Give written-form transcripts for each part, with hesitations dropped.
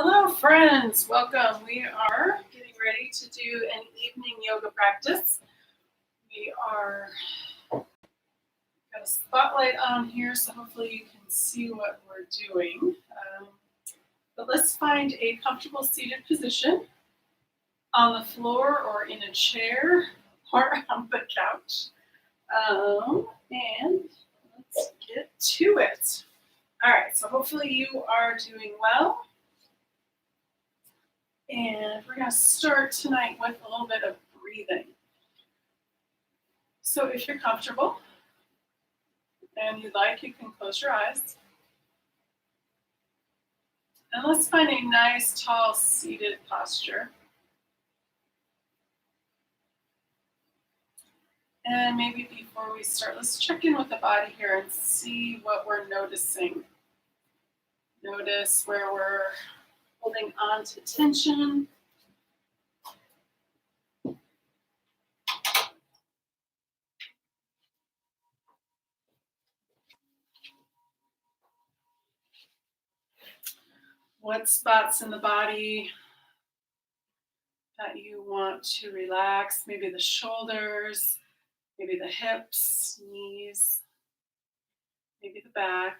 Hello, friends. Welcome. We are getting ready to do an evening yoga practice. We are got a spotlight on here, so hopefully you can see what we're doing. But let's find a comfortable seated position on the floor or in a chair or on the couch. And let's get to it. All right, so hopefully you are doing well. And we're going to start tonight with a little bit of breathing. So if you're comfortable and you'd like, you can close your eyes. And let's find a nice, tall, seated posture. And maybe before we start, let's check in with the body here and see what we're noticing. Notice where we're holding on to tension. What spots in the body that you want to relax? Maybe the shoulders, maybe the hips, knees, maybe the back.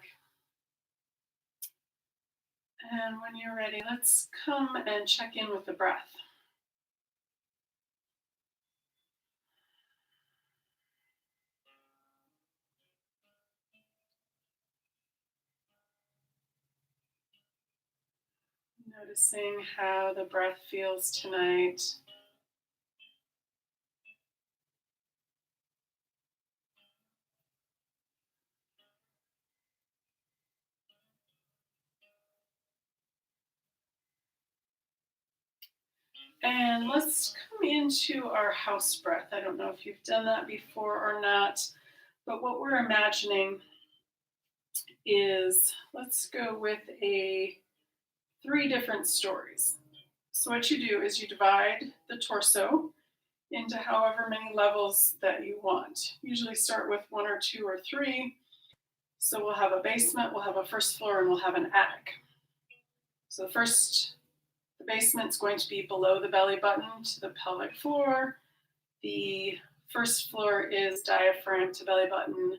And when you're ready, let's come and check in with the breath. Noticing how the breath feels tonight. And let's come into our house breath. I don't know if you've done that before or not, but what we're imagining is, let's go with 3 different stories. So what you do is you divide the torso into however many levels that you want. Usually start with 1 or 2 or 3. So we'll have a basement, we'll have a first floor, and we'll have an attic. So the basement's going to be below the belly button to the pelvic floor. The first floor is diaphragm to belly button,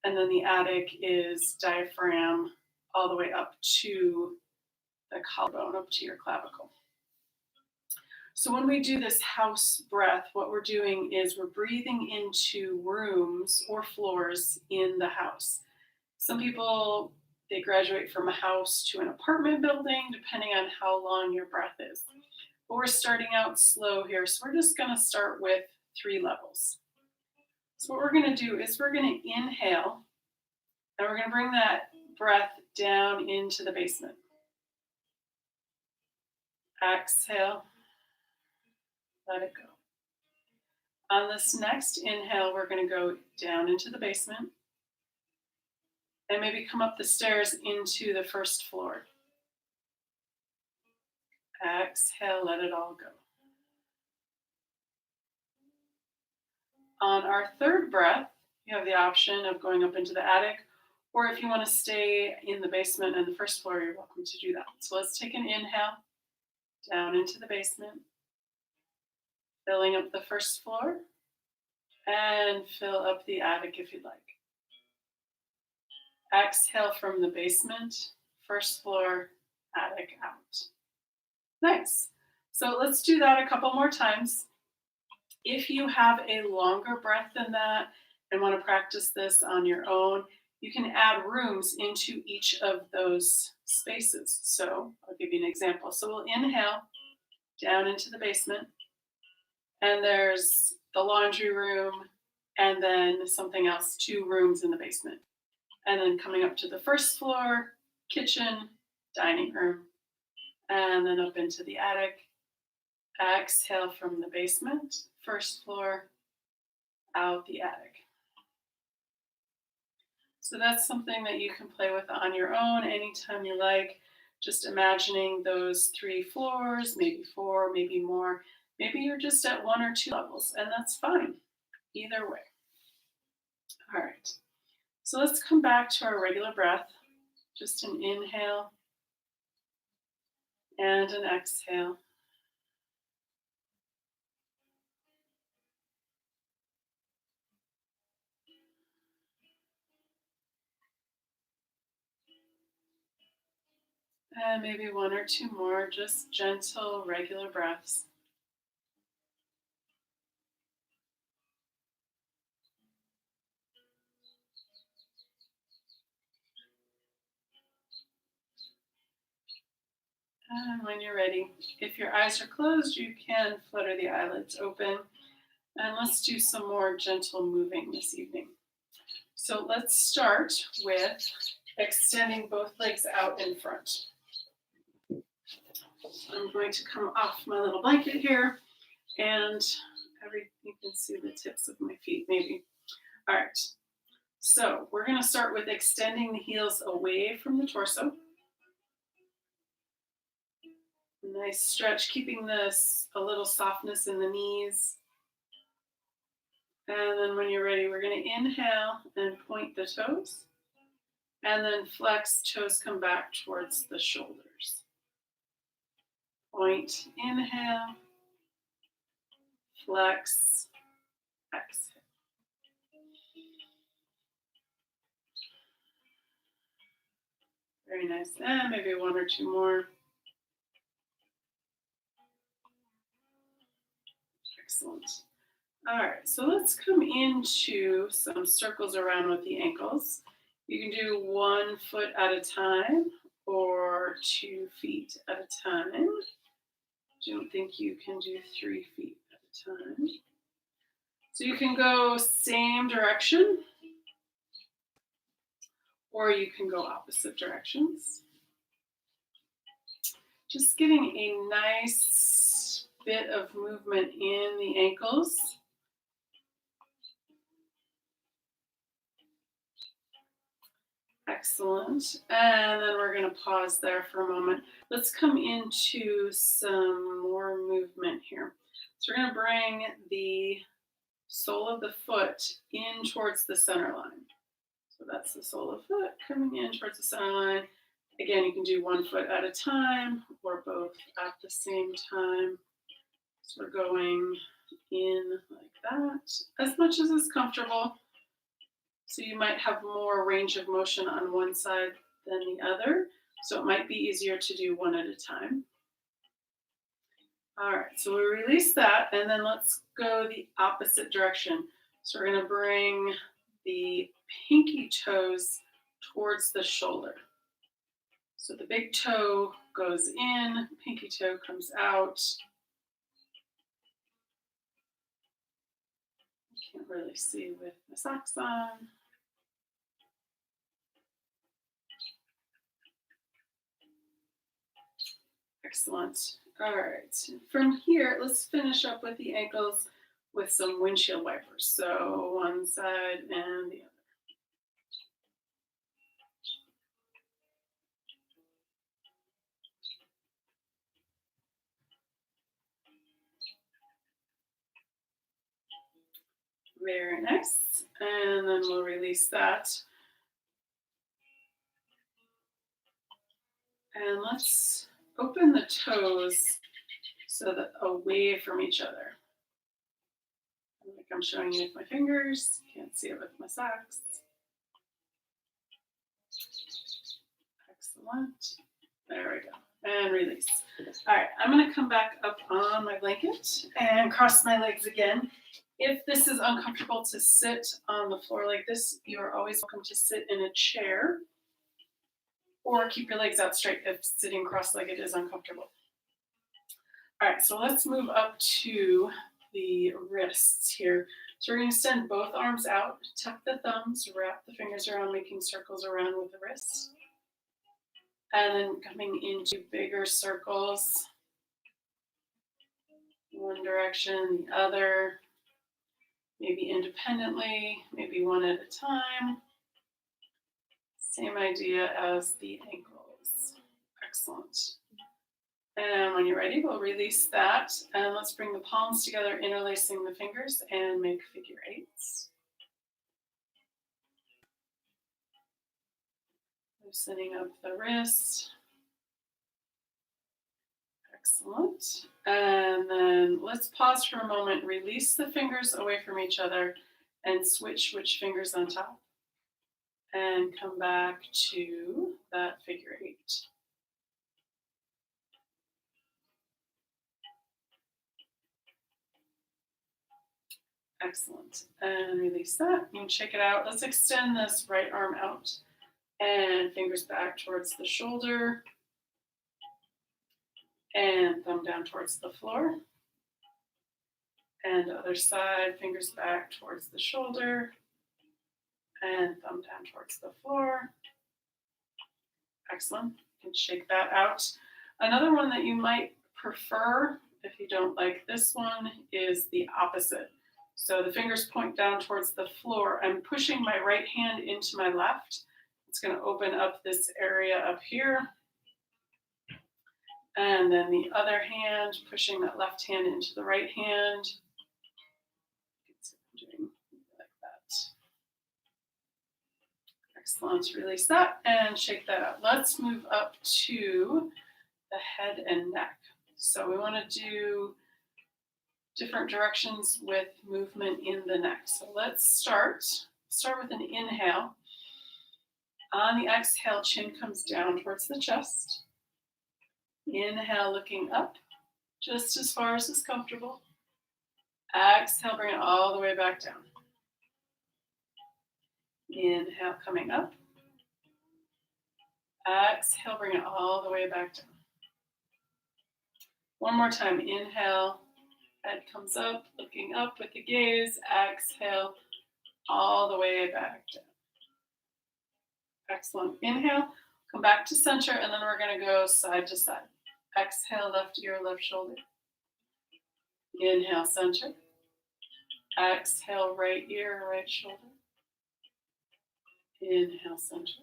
and then the attic is diaphragm all the way up to the collarbone, up to your clavicle. So when we do this house breath, what we're doing is we're breathing into rooms or floors in the house. Some people, they graduate from a house to an apartment building, depending on how long your breath is. But we're starting out slow here, so we're just going to start with 3 levels. So what we're going to do is we're going to inhale, and we're going to bring that breath down into the basement. Exhale, let it go. On this next inhale, we're going to go down into the basement and maybe come up the stairs into the first floor. Exhale, let it all go. On our third breath, you have the option of going up into the attic, or if you want to stay in the basement and the first floor, you're welcome to do that. So let's take an inhale down into the basement, filling up the first floor, and fill up the attic if you'd like. Exhale from the basement, first floor, attic out. Nice. So let's do that a couple more times. If you have a longer breath than that and want to practice this on your own, you can add rooms into each of those spaces. So I'll give you an example. So we'll inhale down into the basement, and there's the laundry room, and then something else, 2 rooms in the basement. And then coming up to the first floor, kitchen, dining room, and then up into the attic. Exhale from the basement, first floor, out the attic. So that's something that you can play with on your own anytime you like. Just imagining those 3 floors, maybe 4, maybe more. Maybe you're just at 1 or 2 levels, and that's fine. Either way. All right. So let's come back to our regular breath. Just an inhale And an exhale. And maybe one or two more, just gentle, regular breaths. And when you're ready, if your eyes are closed, you can flutter the eyelids open. And let's do some more gentle moving this evening. So let's start with extending both legs out in front. I'm going to come off my little blanket here, and you can see the tips of my feet maybe. All right, so we're going to start with extending the heels away from the torso. Nice stretch, keeping this a little softness in the knees. And then when you're ready, we're going to inhale and point the toes. And then flex, toes come back towards the shoulders. Point, inhale, flex, exhale. Very nice. And maybe one or two more. Excellent. All right, so let's come into some circles around with the ankles. You can do 1 foot at a time or 2 feet at a time. Don't think you can do 3 feet at a time. So you can go same direction, or you can go opposite directions. Just getting a nice bit of movement in the ankles. Excellent. And then we're going to pause there for a moment. Let's come into some more movement here. So we're going to bring the sole of the foot in towards the center line. So that's the sole of the foot coming in towards the center line. Again, you can do 1 foot at a time or both at the same time. So we're going in like that, as much as is comfortable. So you might have more range of motion on one side than the other. So it might be easier to do one at a time. All right, so we release that, and then let's go the opposite direction. So we're going to bring the pinky toes towards the shoulder. So the big toe goes in, pinky toe comes out. I can't really see with my socks on. Excellent. All right. From here, let's finish up with the ankles with some windshield wipers. So one side and the other. Very nice. And then we'll release that. And let's open the toes so that away from each other. Like I'm showing you with my fingers. Can't see it with my socks. Excellent. There we go. And release. All right, I'm going to come back up on my blanket and cross my legs again. If this is uncomfortable to sit on the floor like this, you are always welcome to sit in a chair or keep your legs out straight if sitting cross-legged is uncomfortable. All right, so let's move up to the wrists here. So we're going to extend both arms out, tuck the thumbs, wrap the fingers around, making circles around with the wrists. And then coming into bigger circles, one direction, the other, maybe independently, maybe one at a time. Same idea as the ankles. Excellent. And when you're ready, we'll release that. And let's bring the palms together, interlacing the fingers, and make figure eights. Loosening up the wrist. Excellent. And then let's pause for a moment, release the fingers away from each other and switch which fingers on top. And come back to that figure 8. Excellent. And release that. You can shake it out. Let's extend this right arm out and fingers back towards the shoulder and thumb down towards the floor. And other side, fingers back towards the shoulder and thumb down towards the floor. Excellent. You can shake that out. Another one that you might prefer, if you don't like this one, is the opposite. So the fingers point down towards the floor. I'm pushing my right hand into my left. It's going to open up this area up here. And then the other hand, pushing that left hand into the right hand. Doing like that. Excellent. Release that and shake that out. Let's move up to the head and neck. So we want to do different directions with movement in the neck. So let's start with an inhale. On the exhale, chin comes down towards the chest. Inhale, looking up, just as far as is comfortable. Exhale, bring it all the way back down. Inhale, coming up. Exhale, bring it all the way back down. One more time. Inhale, head comes up, looking up with the gaze. Exhale, all the way back down. Excellent. Inhale, come back to center, and then we're going to go side to side. Exhale, left ear, left shoulder. Inhale, center. Exhale, right ear, right shoulder. Inhale, center.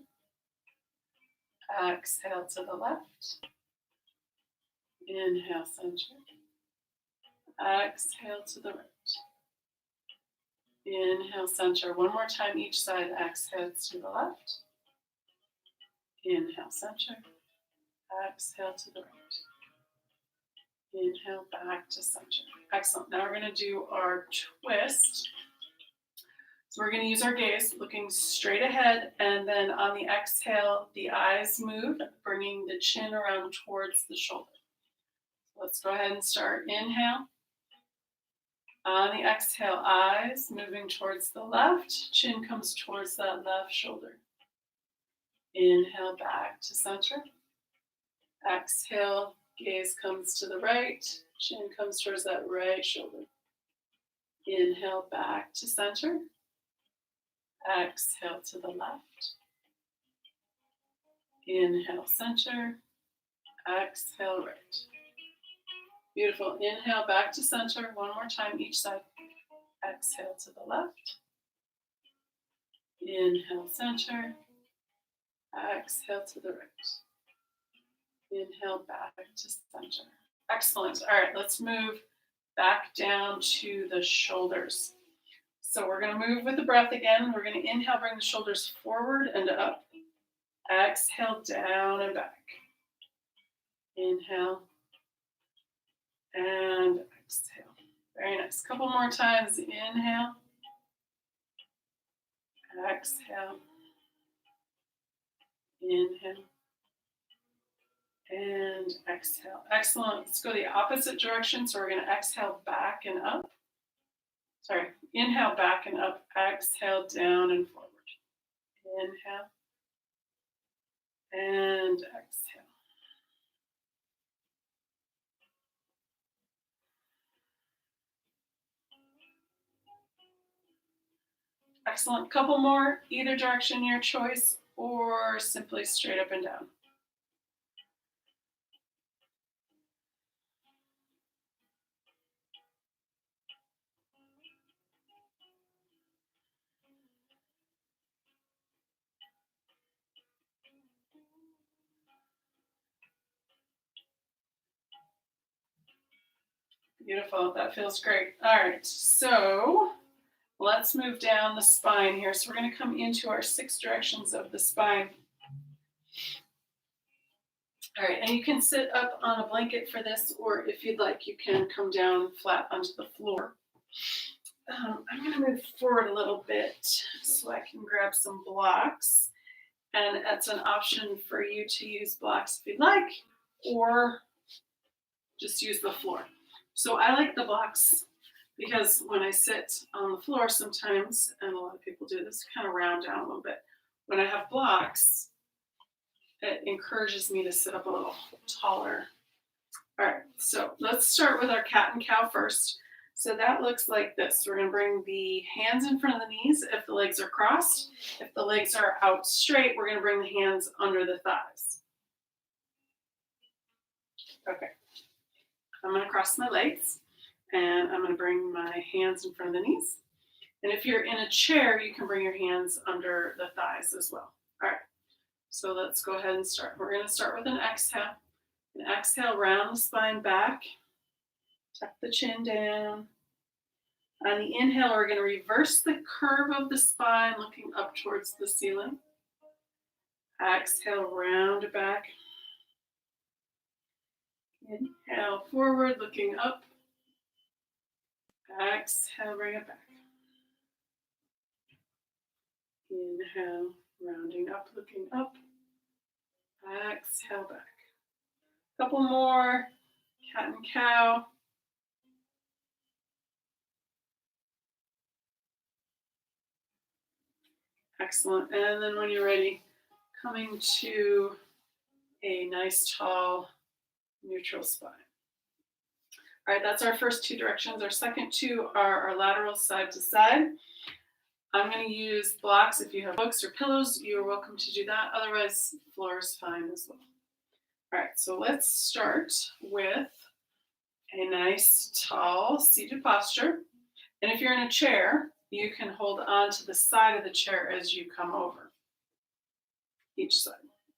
Exhale to the left. Inhale, center. Exhale to the right. Inhale, center. One more time each side. Exhale to the left. Inhale, center. Exhale to the right. Inhale, back to center. Excellent. Now we're going to do our twist. So we're going to use our gaze, looking straight ahead, and then on the exhale, the eyes move, bringing the chin around towards the shoulder. Let's go ahead and start. Inhale. On the exhale, eyes moving towards the left, chin comes towards that left shoulder. Inhale, back to center. Exhale, gaze comes to the right, chin comes towards that right shoulder. Inhale, back to center. Exhale to the left. Inhale, center. Exhale, right. Beautiful. Inhale, back to center. One more time each side. Exhale to the left. Inhale, center. Exhale to the right. Inhale, back to center. Excellent. All right, let's move back down to the shoulders. So we're going to move with the breath again. We're going to inhale, bring the shoulders forward and up. Exhale, down and back. Inhale and exhale. Very nice. Couple more times. Inhale. Exhale. Inhale. And exhale. Excellent. Let's go the opposite direction. So we're going to exhale back and up. Sorry. Inhale back and up. Exhale down and forward. Inhale. And exhale. Excellent. Couple more, either direction, your choice, or simply straight up and down. Beautiful. That feels great. All right. So let's move down the spine here. So we're going to come into our 6 directions of the spine. All right, and you can sit up on a blanket for this, or if you'd like, you can come down flat onto the floor. I'm going to move forward a little bit so I can grab some blocks. And that's an option for you to use blocks if you'd like, or just use the floor. So I like the blocks because when I sit on the floor sometimes, and a lot of people do this, kind of round down a little bit. When I have blocks, it encourages me to sit up a little taller. All right, so let's start with our cat and cow first. So that looks like this. We're going to bring the hands in front of the knees if the legs are crossed. If the legs are out straight, we're going to bring the hands under the thighs. Okay. I'm going to cross my legs, and I'm going to bring my hands in front of the knees. And if you're in a chair, you can bring your hands under the thighs as well. All right. So let's go ahead and start. We're going to start with an exhale. An exhale, round the spine back. Tuck the chin down. On the inhale, we're going to reverse the curve of the spine, looking up towards the ceiling. Exhale, round it back. Inhale, forward, looking up. Exhale, bring it back. Inhale, rounding up, looking up. Exhale, back. Couple more, cat and cow. Excellent. And then when you're ready, coming to a nice, tall, neutral spine. All right, that's our first two directions. Our second two are our lateral side to side. I'm going to use blocks. If you have books or pillows, you're welcome to do that. Otherwise, floor is fine as well. All right, so let's start with a nice, tall, seated posture. And if you're in a chair, you can hold on to the side of the chair as you come over each side.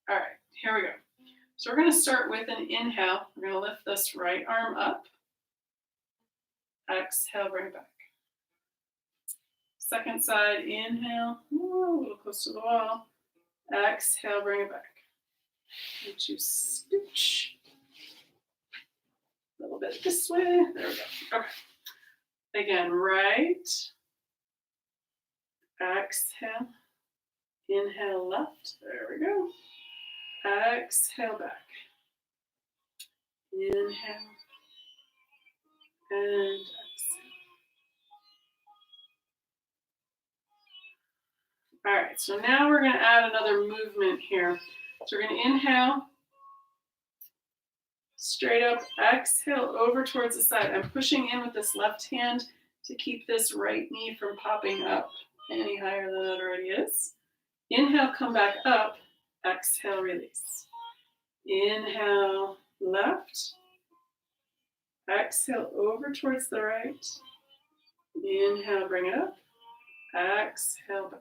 All right, here we go. So we're going to start with an inhale. We're going to lift this right arm up. Exhale, bring it back. Second side, inhale. Ooh, a little close to the wall. Exhale, bring it back. And you scooch. A little bit this way. There we go. Okay. Again, right. Exhale. Inhale, left. There we go. Exhale, back. Inhale. And exhale. All right, so now we're going to add another movement here. So we're going to inhale, straight up, exhale over towards the side. I'm pushing in with this left hand to keep this right knee from popping up any higher than it already is. Inhale, come back up, exhale, release. Inhale, left. Exhale over towards the right. Inhale, bring it up. Exhale, back.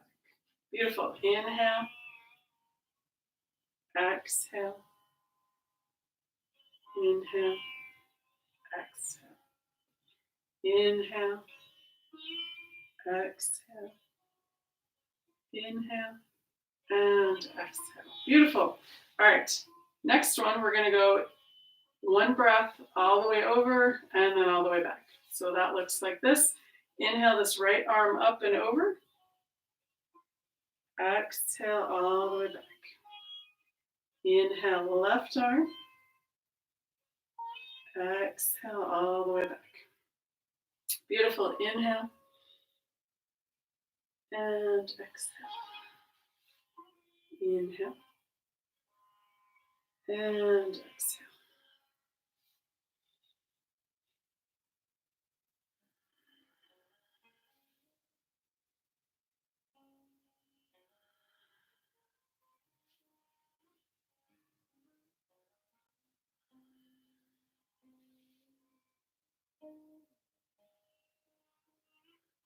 Beautiful. Inhale. Exhale. Inhale. Exhale. Inhale. Exhale. Inhale. And exhale. Beautiful. All right. Next one, we're going to go one breath all the way over and then all the way back. So that looks like this. Inhale this right arm up and over. Exhale all the way back. Inhale left arm. Exhale all the way back. Beautiful. Inhale. And exhale. Inhale. And exhale.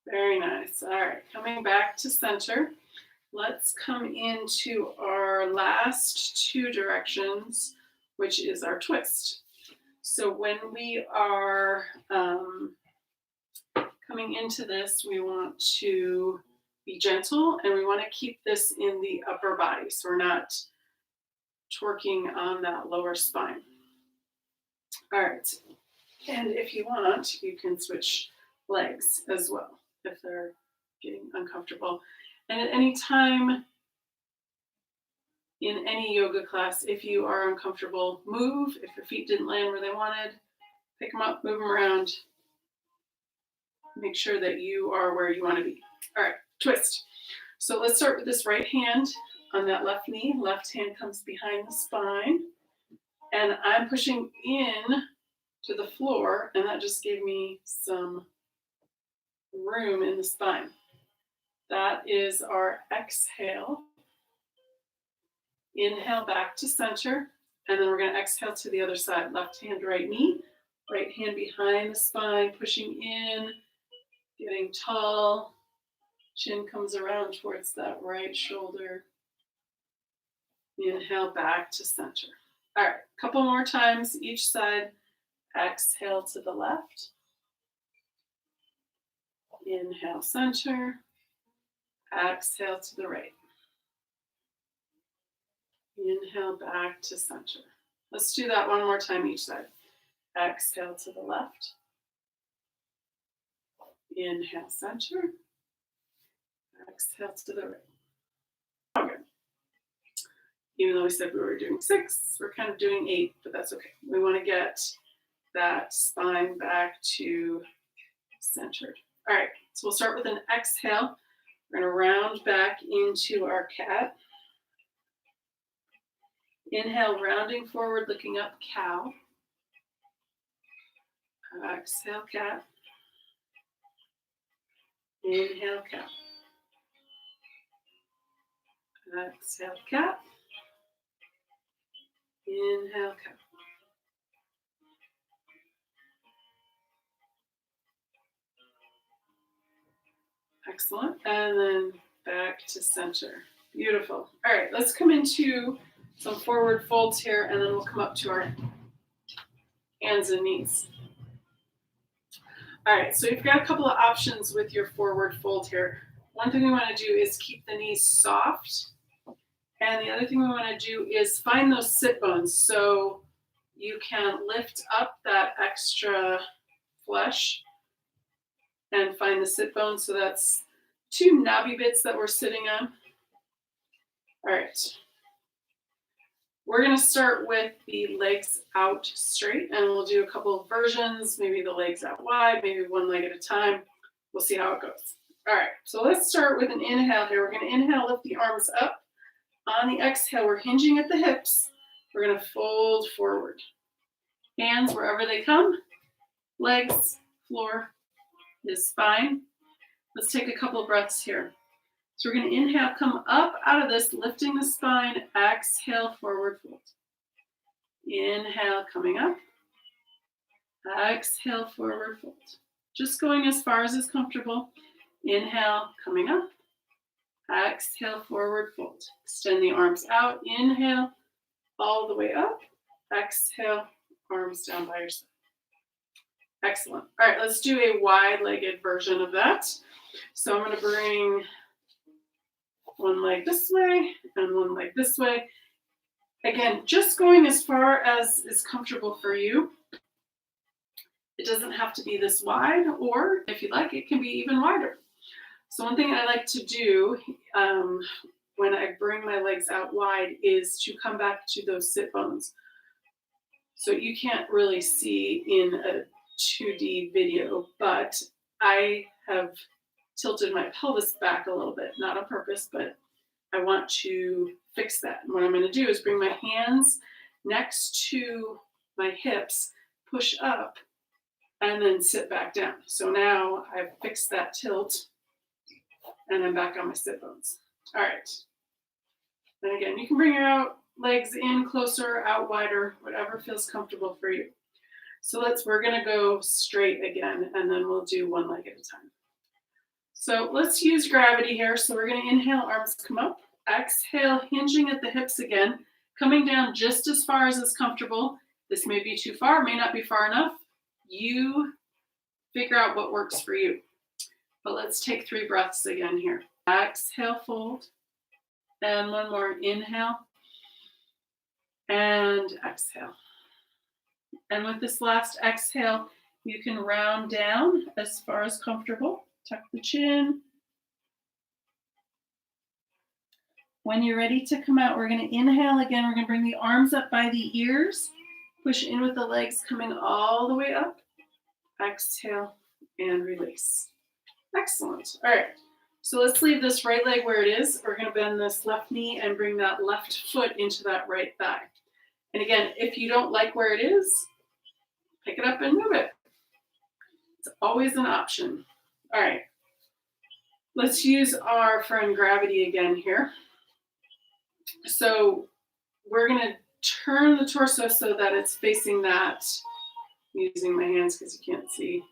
Very nice. All right, coming back to center. Let's come into our last two directions, which is our twist. So when we are coming into this, we want to be gentle and we want to keep this in the upper body. So we're not torquing on that lower spine. All right. And if you want, you can switch legs as well if they're getting uncomfortable. And at any time in any yoga class, if you are uncomfortable, move. If your feet didn't land where they wanted, pick them up, move them around. Make sure that you are where you want to be. All right, twist. So let's start with this right hand on that left knee. Left hand comes behind the spine. And I'm pushing in to the floor, and that just gave me some room in the spine. That is our exhale. Inhale back to center, and then we're going to exhale to the other side. Left hand, right knee, right hand behind the spine, pushing in, getting tall. Chin comes around towards that right shoulder. Inhale back to center. All right, a couple more times each side. Exhale to the left. Inhale, center. Exhale to the right. Inhale back to center. Let's do that one more time each side. Exhale to the left. Inhale, center. Exhale to the right. Okay. Even though we said we were doing 6, we're kind of doing 8, but that's okay. We want to get that spine back to centered. All right, so we'll start with an exhale. We're going to round back into our cat. Inhale, rounding forward, looking up, cow. Exhale, cat. Inhale, cat. Exhale, cat. Inhale, cat. Excellent. And then back to center. Beautiful. All right, let's come into some forward folds here, and then we'll come up to our hands and knees. All right, so you've got a couple of options with your forward fold here. One thing we want to do is keep the knees soft. And the other thing we want to do is find those sit bones. So you can lift up that extra flesh and find the sit bones. So that's 2 knobby bits that we're sitting on. All right. We're going to start with the legs out straight, and we'll do a couple of versions, maybe the legs out wide, maybe one leg at a time. We'll see how it goes. All right, so let's start with an inhale here. We're going to inhale, lift the arms up. On the exhale, we're hinging at the hips. We're going to fold forward. Hands wherever they come. Legs, floor is spine. Let's take a couple of breaths here. So we're going to inhale, come up out of this, lifting the spine. Exhale, forward fold. Inhale, coming up. Exhale, forward fold. Just going as far as is comfortable. Inhale, coming up. Exhale, forward fold. Extend the arms out. Inhale, all the way up. Exhale, arms down by your side. Excellent. All right, let's do a wide-legged version of that. So I'm going to bring one leg this way and one leg this way. Again, just going as far as is comfortable for you. It doesn't have to be this wide, or if you like, it can be even wider. So one thing I like to do when I bring my legs out wide is to come back to those sit bones. So you can't really see in a 2D video, but I have tilted my pelvis back a little bit, not on purpose, but I want to fix that. And what I'm going to do is bring my hands next to my hips, push up, and then sit back down. So now I've fixed that tilt, and I'm back on my sit bones. All right. And again, you can bring your legs in closer, out wider, whatever feels comfortable for you. So we're going to go straight again, and then we'll do one leg at a time. So let's use gravity here. So we're going to inhale, arms come up. Exhale, hinging at the hips again, coming down just as far as is comfortable. This may be too far, may not be far enough. You figure out what works for you. But let's take 3 breaths again here. Exhale, fold. And one more. Inhale. and exhale. And with this last exhale, you can round down as far as comfortable. Tuck the chin. When you're ready to come out, we're going to inhale again. We're going to bring the arms up by the ears. Push in with the legs coming all the way up. Exhale and release. Excellent. All right. So let's leave this right leg where it is. We're going to bend this left knee and bring that left foot into that right thigh. And again, if you don't like where it is, pick it up and move it. It's always an option. All right. Let's use our friend gravity again here. So we're going to turn the torso so that it's facing that, using my hands because you can't see,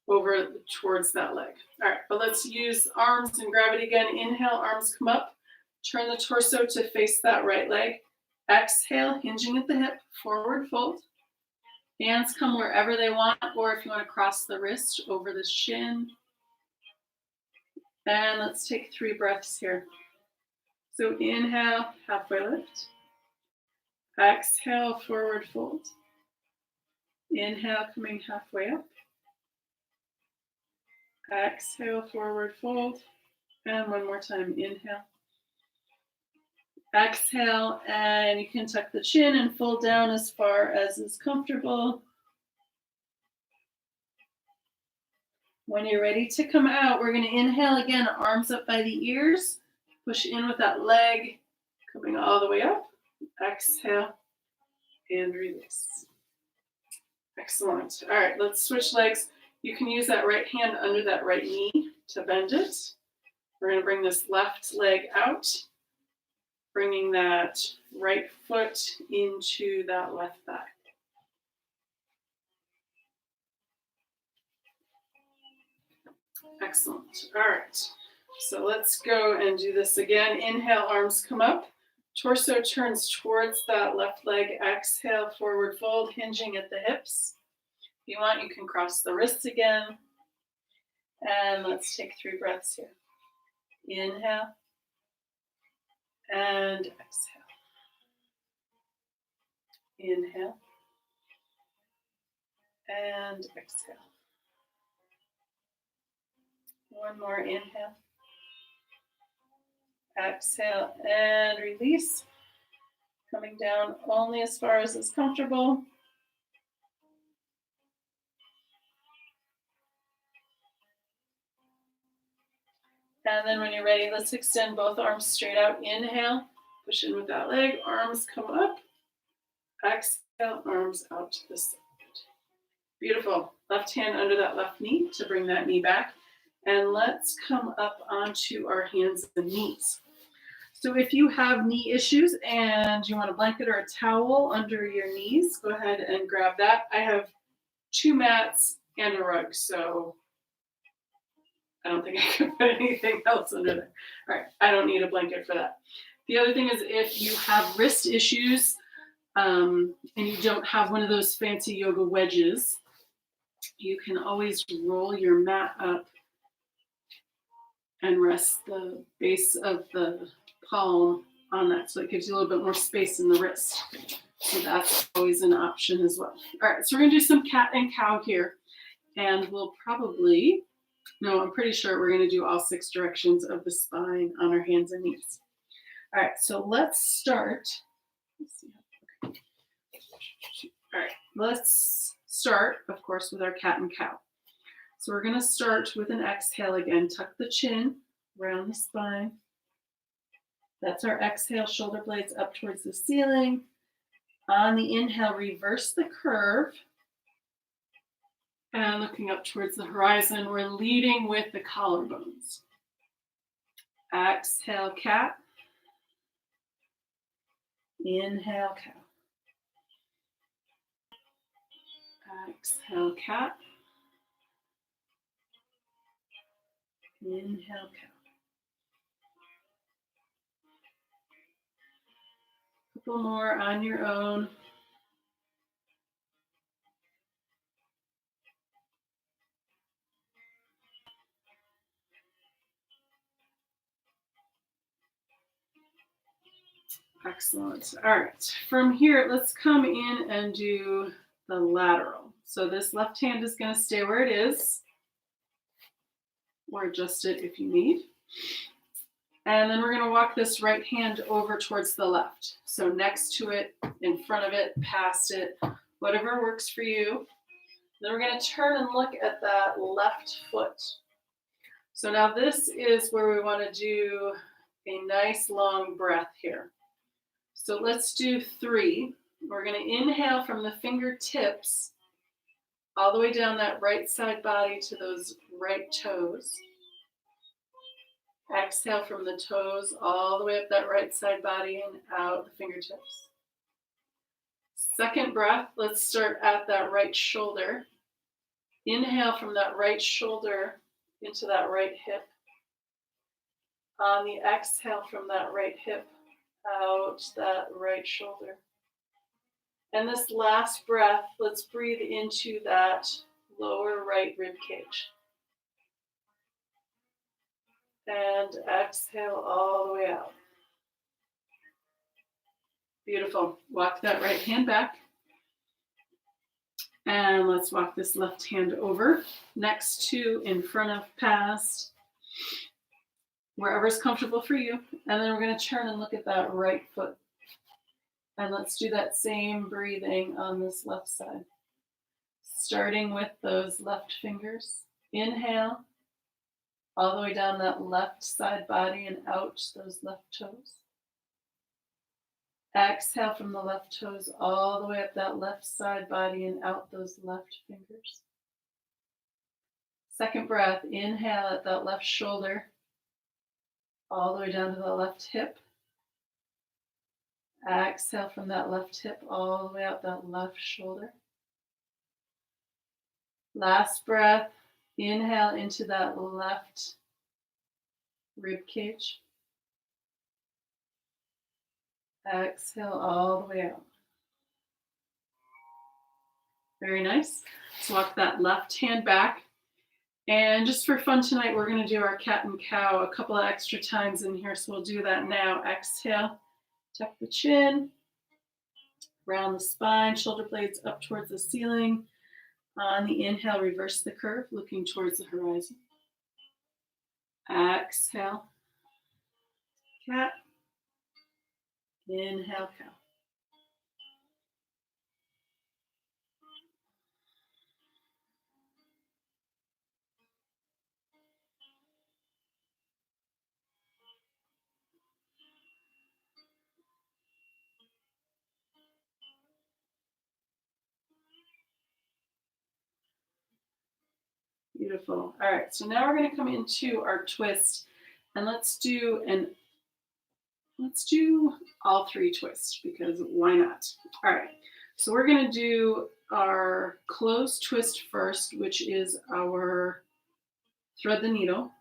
over towards that leg. All right, but let's use arms and gravity again. Inhale, arms come up. Turn the torso to face that right leg. Exhale, hinging at the hip, forward fold. Hands come wherever they want, or if you want to cross the wrist over the shin. And let's take 3 breaths here. So inhale, halfway lift. Exhale, forward fold. Inhale, coming halfway up. Exhale, forward fold. And one more time, inhale. Exhale, and you can tuck the chin and fold down as far as is comfortable. When you're ready to come out, we're going to inhale again, arms up by the ears. Push in with that leg coming all the way up. Exhale and release. Excellent. All right, let's switch legs. You can use that right hand under that right knee to bend it. We're going to bring this left leg out, bringing that right foot into that left thigh. Excellent. All right. So let's go and do this again. Inhale, arms come up. Torso turns towards that left leg. Exhale, forward fold, hinging at the hips. If you want, you can cross the wrists again. And let's take 3 breaths here. Inhale and exhale. Inhale and exhale. One more inhale. Exhale and release. Coming down only as far as is comfortable. And then when you're ready, let's extend both arms straight out. Inhale, push in with that leg, arms come up. Exhale, arms out to the side. Beautiful. Left hand under that left knee to bring that knee back. And let's come up onto our hands and knees. So if you have knee issues and you want a blanket or a towel under your knees, go ahead and grab that. I have 2 mats and a rug, so I don't think I can put anything else under there. All right, I don't need a blanket for that. The other thing is if you have wrist issues and you don't have one of those fancy yoga wedges, you can always roll your mat up and rest the base of the palm on that, so it gives you a little bit more space in the wrist. So that's always an option as well. All right, so we're gonna do some cat and cow here, and we'll probably, no, I'm pretty sure we're gonna do all 6 directions of the spine on our hands and knees. All right, so let's start. Let's see. Okay. All right, let's start, of course, with our cat and cow. So we're gonna start with an exhale again. Tuck the chin, round the spine. That's our exhale, shoulder blades up towards the ceiling. On the inhale, reverse the curve. And looking up towards the horizon, we're leading with the collarbones. Exhale, cat. Inhale, cow. Exhale, cat. Inhale, cow. Couple more on your own. Excellent. All right. From here, let's come in and do the lateral. So this left hand is going to stay where it is, or adjust it if you need. And then we're going to walk this right hand over towards the left. So next to it, in front of it, past it, whatever works for you. Then we're going to turn and look at that left foot. So now this is where we want to do a nice long breath here. So let's do 3. We're going to inhale from the fingertips all the way down that right side body to those right toes. Exhale from the toes all the way up that right side body and out the fingertips. Second breath, let's start at that right shoulder. Inhale from that right shoulder into that right hip. On the exhale from that right hip, out that right shoulder. And this last breath, let's breathe into that lower right rib cage. And exhale all the way out. Beautiful. Walk that right hand back. And let's walk this left hand over, next to, in front of, past, wherever's comfortable for you. And then we're going to turn and look at that right foot. And let's do that same breathing on this left side. Starting with those left fingers. Inhale, all the way down that left side body and out those left toes. Exhale from the left toes all the way up that left side body and out those left fingers. Second breath, inhale at that left shoulder, all the way down to the left hip. Exhale from that left hip all the way out that left shoulder. Last breath, inhale into that left rib cage. Exhale all the way out. Very nice. Let's walk that left hand back. And just for fun tonight, we're going to do our cat and cow a couple of extra times in here. So we'll do that now. Exhale, tuck the chin, round the spine, shoulder blades up towards the ceiling. On the inhale, reverse the curve, looking towards the horizon. Exhale, cat. Inhale, cow. Beautiful. All right, so now we're going to come into our twist, and let's do all 3 twists, because why not? All right, so we're going to do our closed twist first, which is our thread the needle,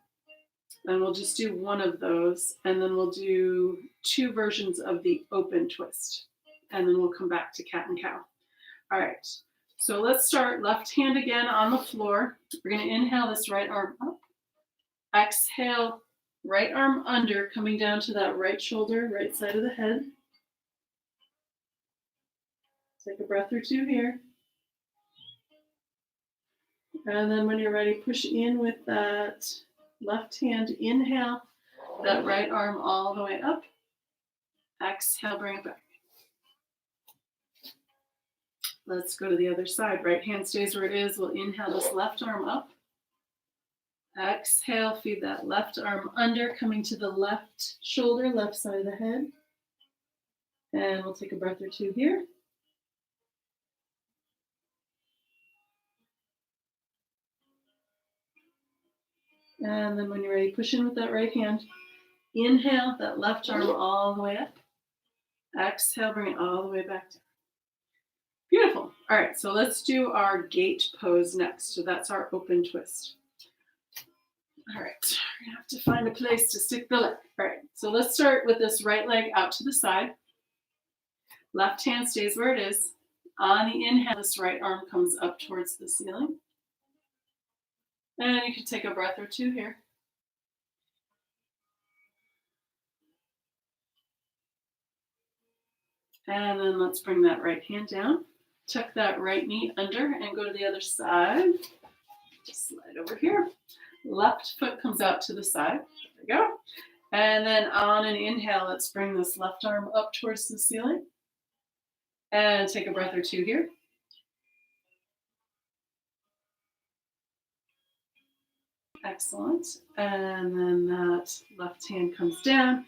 and we'll just do one of those, and then we'll do 2 versions of the open twist, and then we'll come back to cat and cow. All right, so let's start left hand again on the floor. We're going to inhale this right arm up. Exhale, right arm under, coming down to that right shoulder, right side of the head. Take a breath or 2 here. And then when you're ready, push in with that left hand. Inhale, that right arm all the way up. Exhale, bring it back. Let's go to the other side. Right hand stays where it is. We'll inhale this left arm up. Exhale, feed that left arm under, coming to the left shoulder, left side of the head. And we'll take a breath or 2 here. And then when you're ready, push in with that right hand. Inhale, that left arm all the way up. Exhale, bring it all the way back down. Beautiful. All right, so let's do our gate pose next. So that's our open twist. All right, we're going to have to find a place to stick the leg. All right, so let's start with this right leg out to the side. Left hand stays where it is. On the inhale, this right arm comes up towards the ceiling. And you can take a breath or 2 here. And then let's bring that right hand down. Tuck that right knee under and go to the other side. Just slide over here. Left foot comes out to the side. There we go. And then on an inhale, let's bring this left arm up towards the ceiling. And take a breath or two here. Excellent. And then that left hand comes down.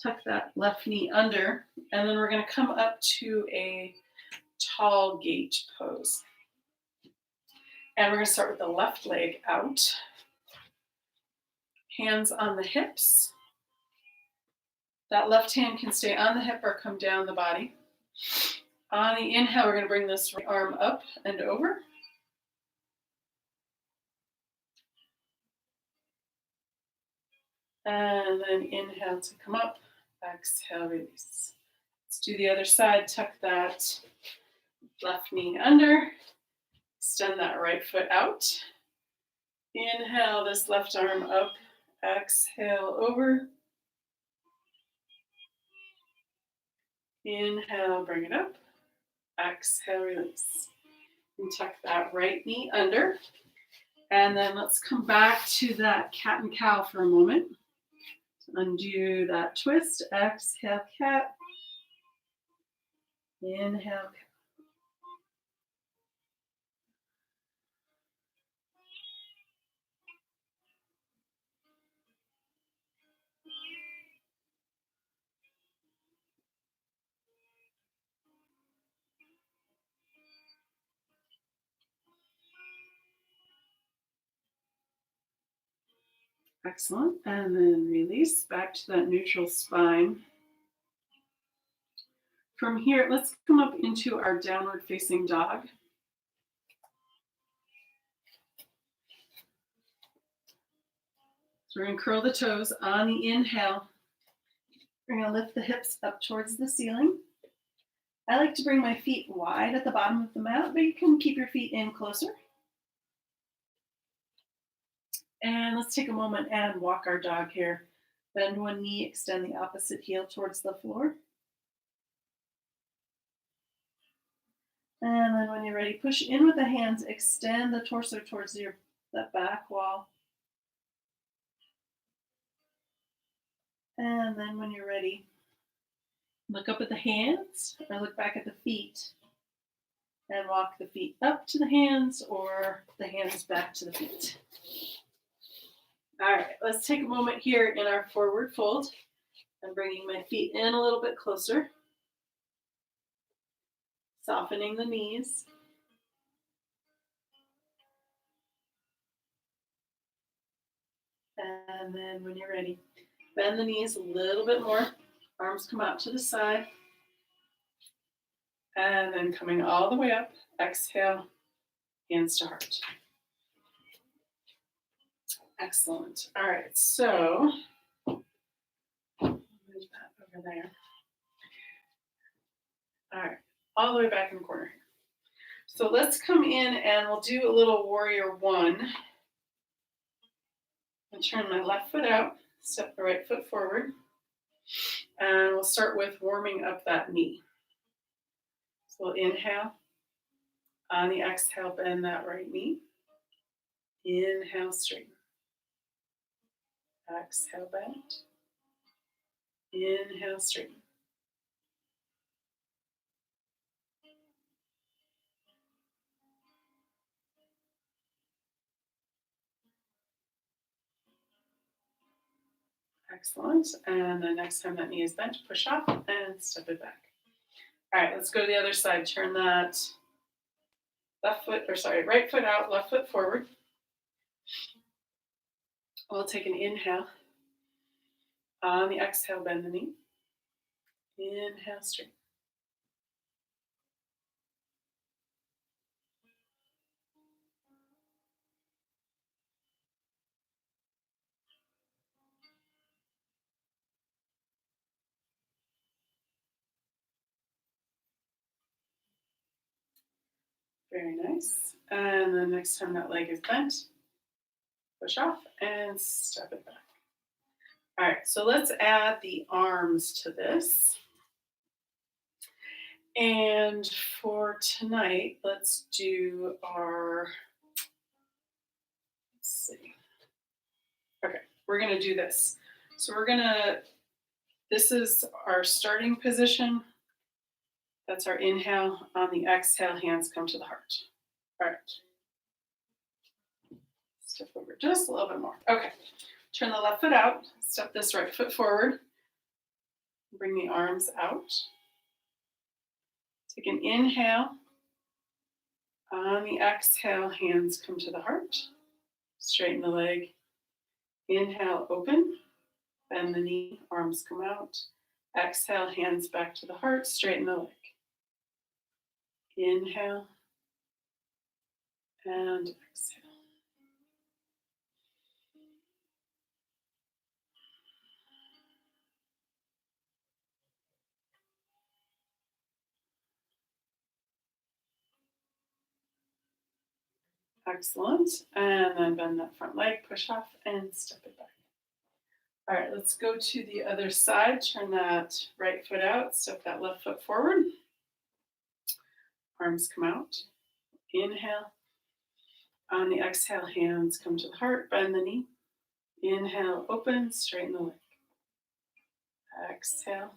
Tuck that left knee under. And then we're going to come up to a tall gate pose. And we're going to start with the left leg out. Hands on the hips. That left hand can stay on the hip or come down the body. On the inhale, we're going to bring this right arm up and over. And then inhale to come up. Exhale, release. Let's do the other side. Tuck that left knee under. Extend that right foot out. Inhale this left arm up. Exhale over. Inhale, bring it up. Exhale, release. And tuck that right knee under. And then let's come back to that cat and cow for a moment. Undo that twist. Exhale, cat. Inhale, cat. Excellent. And then release back to that neutral spine. From here, let's come up into our downward facing dog. So we're going to curl the toes on the inhale. We're going to lift the hips up towards the ceiling. I like to bring my feet wide at the bottom of the mat, but you can keep your feet in closer. And let's take a moment and walk our dog here. Bend one knee, extend the opposite heel towards the floor. And then when you're ready, push in with the hands, extend the torso towards that back wall. And then when you're ready, look up at the hands or look back at the feet and walk the feet up to the hands or the hands back to the feet. All right, let's take a moment here in our forward fold. I'm bringing my feet in a little bit closer. Softening the knees. And then when you're ready, bend the knees a little bit more. Arms come out to the side. And then coming all the way up, exhale, hands to heart. Excellent. All right, so move that over there. All right, all the way back in the corner. So let's come in and we'll do a little warrior one. I'll turn my left foot out, step the right foot forward, and we'll start with warming up that knee. So we'll inhale. On the exhale, bend that right knee. Inhale, straighten. Exhale, bend. Inhale, straighten. Excellent. And the next time that knee is bent, push up and step it back. All right, let's go to the other side. Turn that right foot out, left foot forward. We'll take an inhale. On the exhale, bend the knee. Inhale, straight. Very nice. And the next time that leg is bent, push off and step it back. All right, so let's add the arms to this. And for tonight, let's do let's see. Okay, we're gonna do this. So this is our starting position. That's our inhale. On the exhale, hands come to the heart. All right. Step over just a little bit more. Okay. Turn the left foot out. Step this right foot forward. Bring the arms out. Take an inhale. On the exhale, hands come to the heart. Straighten the leg. Inhale, open. Bend the knee, arms come out. Exhale, hands back to the heart, straighten the leg. Inhale and exhale. Excellent. And then bend that front leg, push off and step it back. All right, let's go to the other side. Turn that right foot out, step that left foot forward. Arms come out. Inhale. On the exhale, hands come to the heart, bend the knee. Inhale, open, straighten the leg. Exhale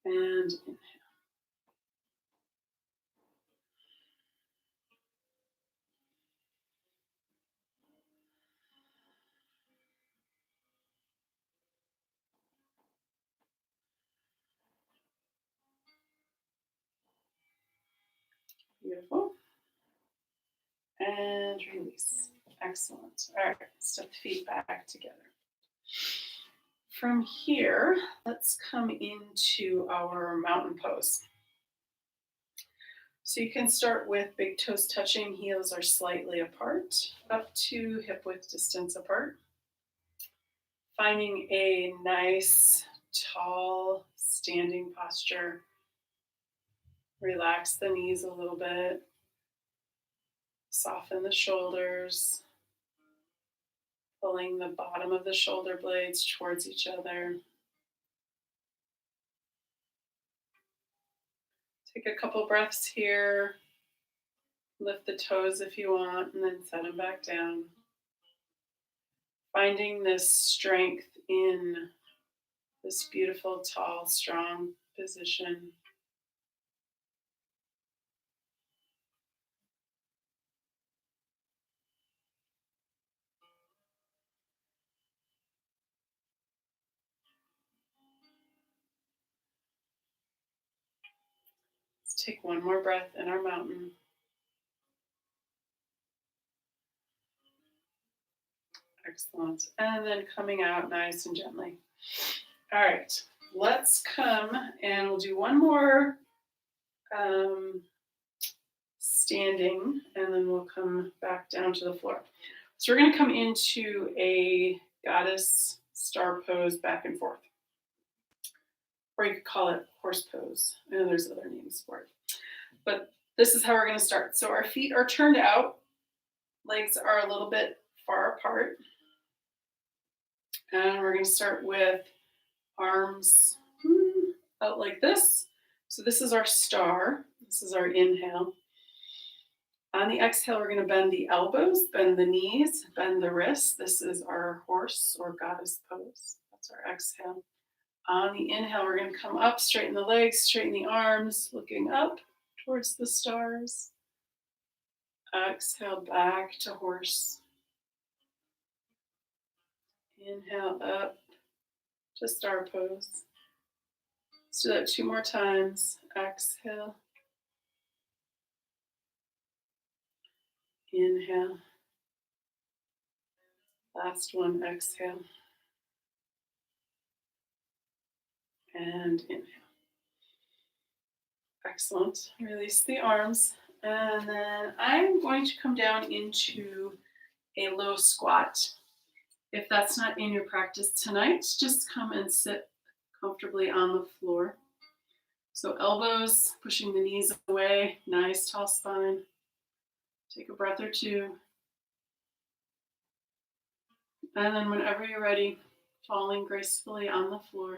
and inhale. Beautiful. And release. Excellent. All right, step the feet back together. From here, let's come into our mountain pose. So you can start with big toes touching, heels are slightly apart, up to hip width distance apart. Finding a nice, tall, standing posture. Relax the knees a little bit. Soften the shoulders. Pulling the bottom of the shoulder blades towards each other. Take a couple breaths here. Lift the toes if you want, and then set them back down. Finding this strength in this beautiful, tall, strong position. Let's take one more breath in our mountain. Excellent. And then coming out nice and gently. All right, let's come and we'll do one more standing, and then we'll come back down to the floor. So we're going to come into a goddess star pose back and forth. Or you could call it horse pose. I know there's other names for it. But this is how we're going to start. So our feet are turned out. Legs are a little bit far apart. And we're going to start with arms out like this. So this is our star. This is our inhale. On the exhale, we're going to bend the elbows, bend the knees, bend the wrists. This is our horse or goddess pose. That's our exhale. On the inhale, we're going to come up, straighten the legs, straighten the arms, looking up towards the stars. Exhale, back to horse. Inhale up to star pose. Let's do that 2 more times. Exhale. Inhale. Last one, exhale. And inhale. Excellent. Release the arms. And then I'm going to come down into a low squat. If that's not in your practice tonight, just come and sit comfortably on the floor. So elbows, pushing the knees away, nice tall spine. Take a breath or two. And then whenever you're ready, falling gracefully on the floor.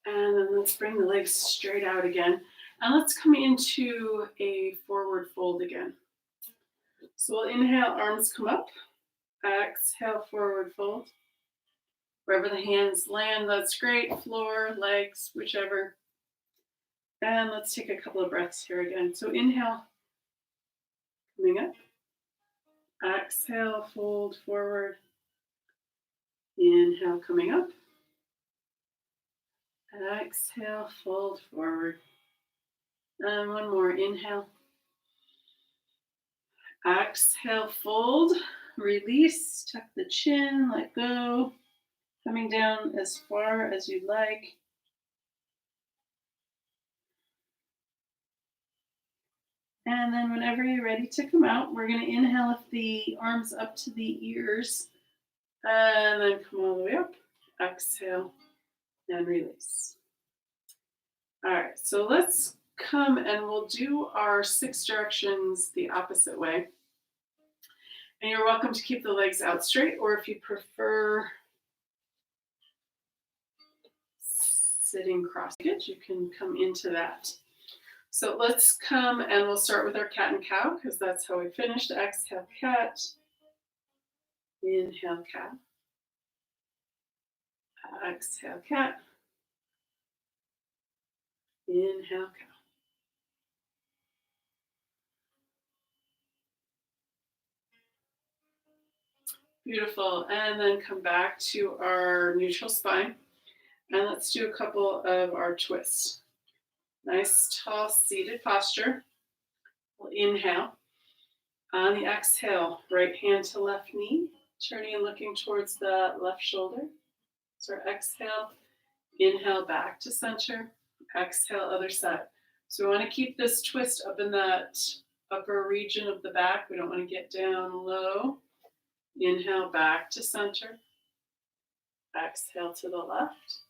And then let's bring the legs straight out again. And let's come into a forward fold again. So we'll inhale, arms come up. Exhale, forward fold. Wherever the hands land, that's great. Floor, legs, whichever. And let's take a couple of breaths here again. So inhale, coming up. Exhale, fold forward. Inhale, coming up. Exhale, fold forward. And one more. Inhale. Exhale, fold. Release. Tuck the chin. Let go. Coming down as far as you'd like. And then whenever you're ready to come out, we're going to inhale with the arms up to the ears. And then come all the way up. Exhale and release. All right, so let's come and we'll do our 6 directions the opposite way. And you're welcome to keep the legs out straight, or if you prefer sitting cross-legged, you can come into that. So let's come and we'll start with our cat and cow because that's how we finished. Exhale, cat. Inhale, cat. Exhale, cat. Inhale, cow. Beautiful. And then come back to our neutral spine. And let's do a couple of our twists. Nice, tall, seated posture. We'll inhale. On the exhale, right hand to left knee, turning and looking towards the left shoulder. So our exhale, inhale back to center, exhale other side. So we want to keep this twist up in that upper region of the back. We don't want to get down low. Inhale back to center, exhale to the left.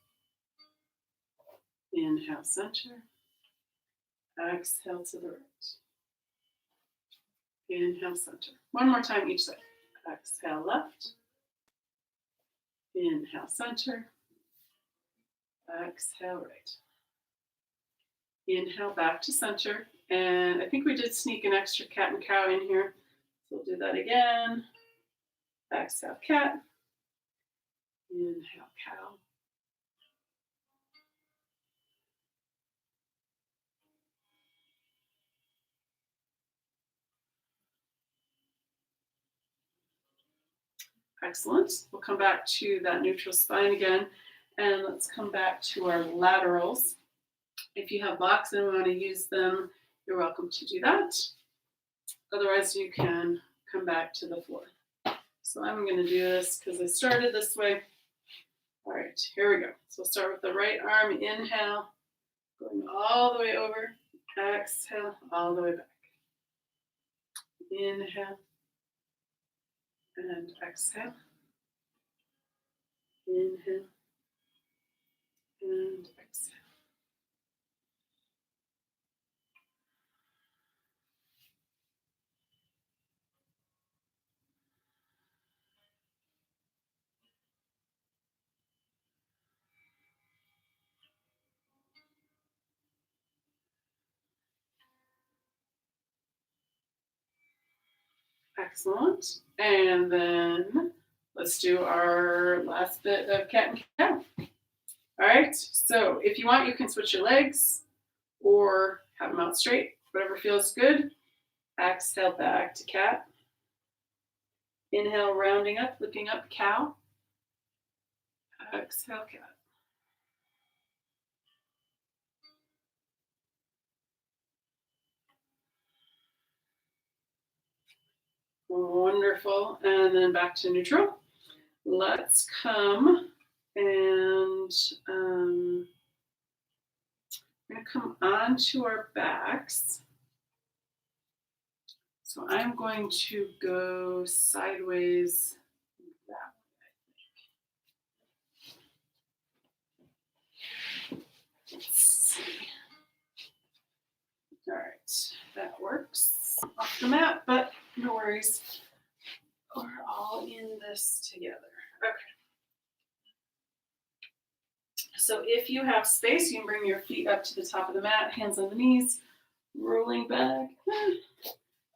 Inhale center, exhale to the right. Inhale center. One more time each side. Exhale left. Inhale center. Exhale right. Inhale back to center. And I think we did sneak an extra cat and cow in here. So we'll do that again. Exhale cat. Inhale cow. Excellent. We'll come back to that neutral spine again. And let's come back to our laterals. If you have blocks and want to use them, you're welcome to do that. Otherwise, you can come back to the floor. So I'm going to do this because I started this way. All right, here we go. So we'll start with the right arm. Inhale, going all the way over. Exhale, all the way back. Inhale. And exhale. Inhale. And exhale. Excellent. And then let's do our last bit of cat and cow. All right. So if you want, you can switch your legs or have them out straight, whatever feels good. Exhale back to cat. Inhale, rounding up, looking up, cow. Exhale, cat. Wonderful. And then back to neutral. Let's come and we're going to come onto our backs. So I'm going to go sideways that way, I think. Let's see. All right, that works. Off the mat, but no worries. We're all in this together. Okay. So if you have space, you can bring your feet up to the top of the mat, hands on the knees, rolling back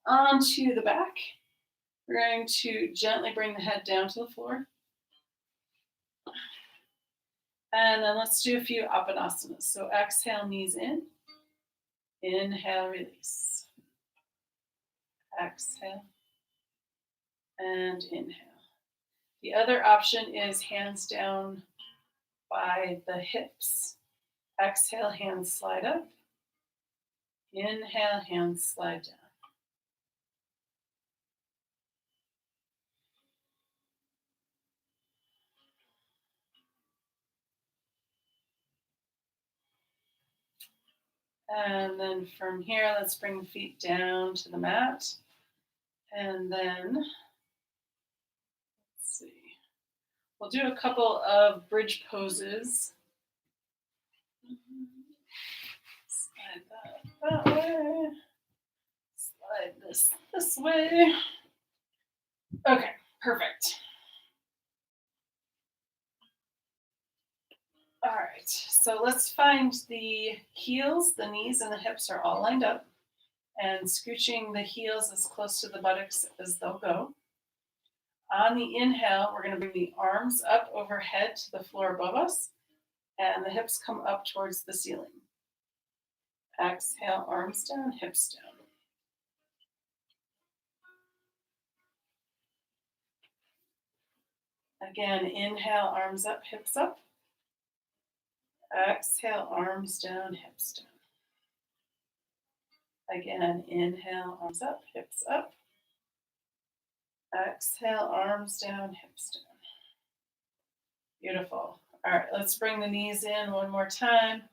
onto the back. We're going to gently bring the head down to the floor. And then let's do a few Apanasanas. So exhale, knees in. Inhale, release. Exhale and inhale. The other option is hands down by the hips. Exhale, hands slide up. Inhale, hands slide down. And then from here, let's bring the feet down to the mat. And then, let's see, we'll do a couple of bridge poses. Slide that way. Slide this way. Okay, perfect. All right, so let's find the heels, the knees, and the hips are all lined up, and scooching the heels as close to the buttocks as they'll go. On the inhale, we're going to bring the arms up overhead to the floor above us, and the hips come up towards the ceiling. Exhale, arms down, hips down. Again, inhale, arms up, hips up. Exhale, arms down, hips down. Again, inhale, arms up, hips up. Exhale, arms down, hips down. Beautiful. All right, let's bring the knees in one more time.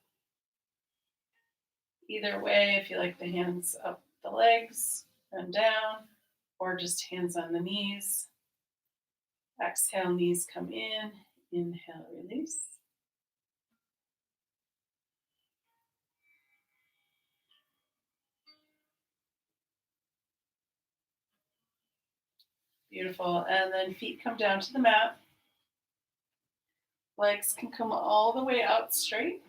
Either way, if you like the hands up the legs and down, or just hands on the knees. Exhale, knees come in. Inhale, release. Beautiful. And then feet come down to the mat. Legs can come all the way out straight.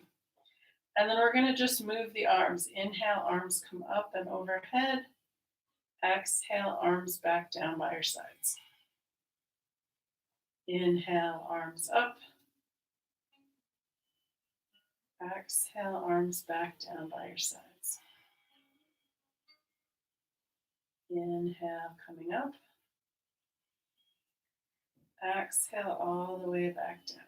And then we're going to just move the arms. Inhale, arms come up and overhead. Exhale, arms back down by your sides. Inhale, arms up. Exhale, arms back down by your sides. Inhale, coming up. Exhale, all the way back down.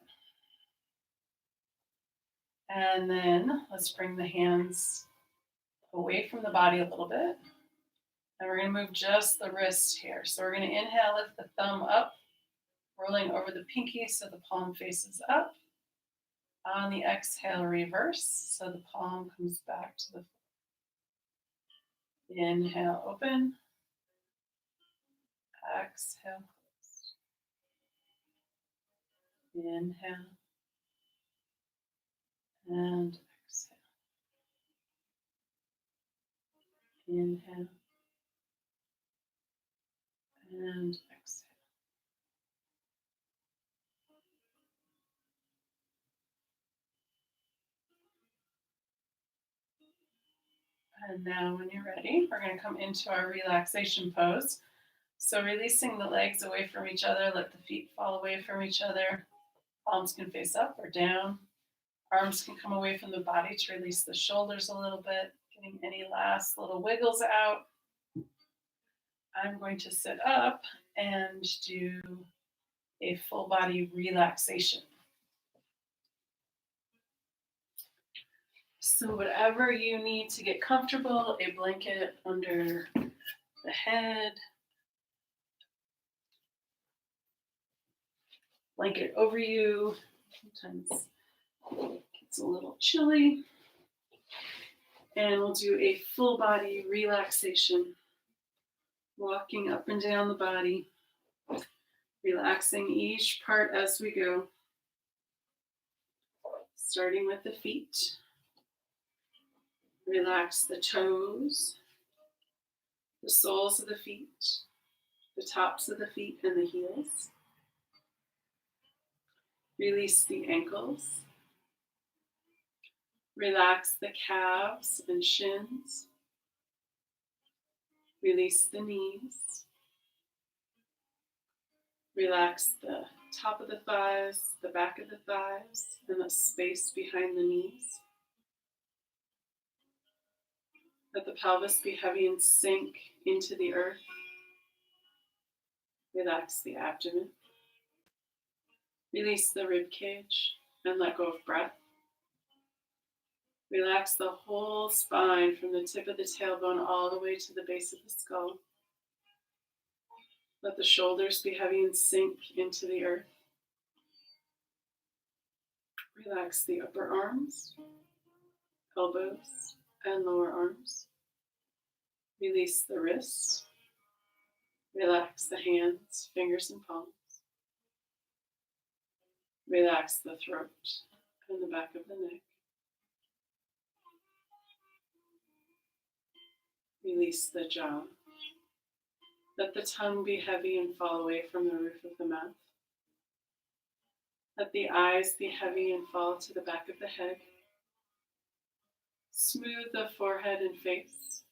And then let's bring the hands away from the body a little bit. And we're going to move just the wrist here. So we're going to inhale, lift the thumb up, rolling over the pinky so the palm faces up. On the exhale, reverse, so the palm comes back to the floor. Inhale, open. Exhale, close. Inhale. And exhale. Inhale. And exhale. And now when you're ready, we're going to come into our relaxation pose. So releasing the legs away from each other, let the feet fall away from each other. Palms can face up or down. Arms can come away from the body to release the shoulders a little bit, getting any last little wiggles out. I'm going to sit up and do a full body relaxation. So whatever you need to get comfortable, a blanket under the head, blanket over you. Sometimes it gets a little chilly. And we'll do a full body relaxation, walking up and down the body, relaxing each part as we go. Starting with the feet. Relax the toes, the soles of the feet, the tops of the feet and the heels. Release the ankles, Relax the calves and shins. Release the knees. Relax the top of the thighs, the back of the thighs, and the space behind the knees. Let the pelvis be heavy and sink into the earth. Relax the abdomen. Release the rib cage and let go of breath. Relax the whole spine from the tip of the tailbone all the way to the base of the skull. Let the shoulders be heavy and sink into the earth. Relax the upper arms, elbows, and lower arms. Release the wrists. Relax the hands, fingers, and palms. Relax the throat and the back of the neck. Release the jaw. Let the tongue be heavy and fall away from the roof of the mouth. Let the eyes be heavy and fall to the back of the head. Smooth the forehead and face.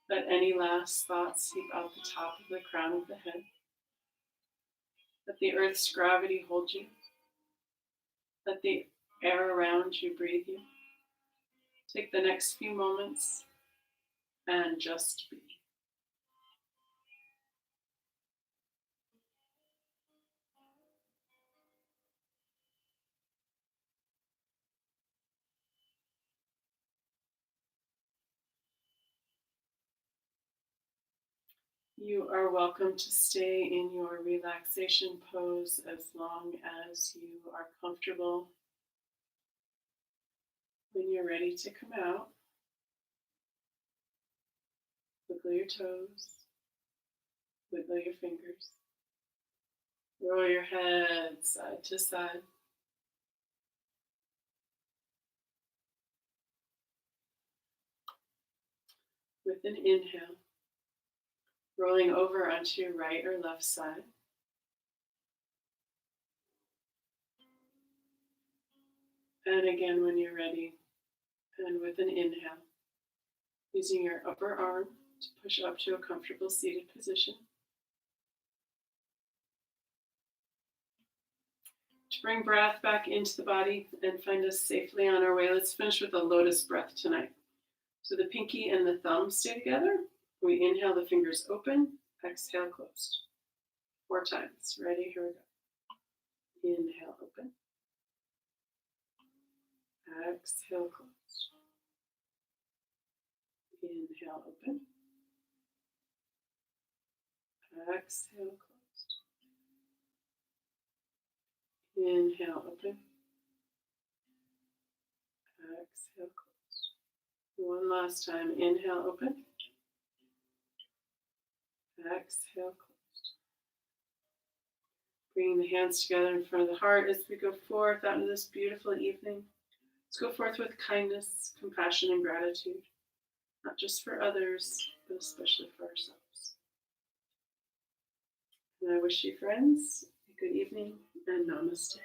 Let any last thoughts seep out the top of the crown of the head. Let the earth's gravity hold you. Let the air around you breathe you. Take the next few moments and just be. You are welcome to stay in your relaxation pose as long as you are comfortable. When you're ready to come out, wiggle your toes, wiggle your fingers, roll your head side to side. With an inhale, rolling over onto your right or left side. And again when you're ready, and with an inhale, using your upper arm to push up to a comfortable seated position. To bring breath back into the body and find us safely on our way, let's finish with a lotus breath tonight. So the pinky and the thumb stay together. We inhale, the fingers open, exhale, closed. 4 times. Ready? Here we go. Inhale, open. Exhale, closed. Inhale, open. Exhale, closed. Inhale, open. Exhale, closed. One last time. Inhale, open. Exhale, closed. Bringing the hands together in front of the heart as we go forth out into this beautiful evening. Let's go forth with kindness, compassion, and gratitude, not just for others, but especially for ourselves. And I wish you, friends, a good evening and namaste.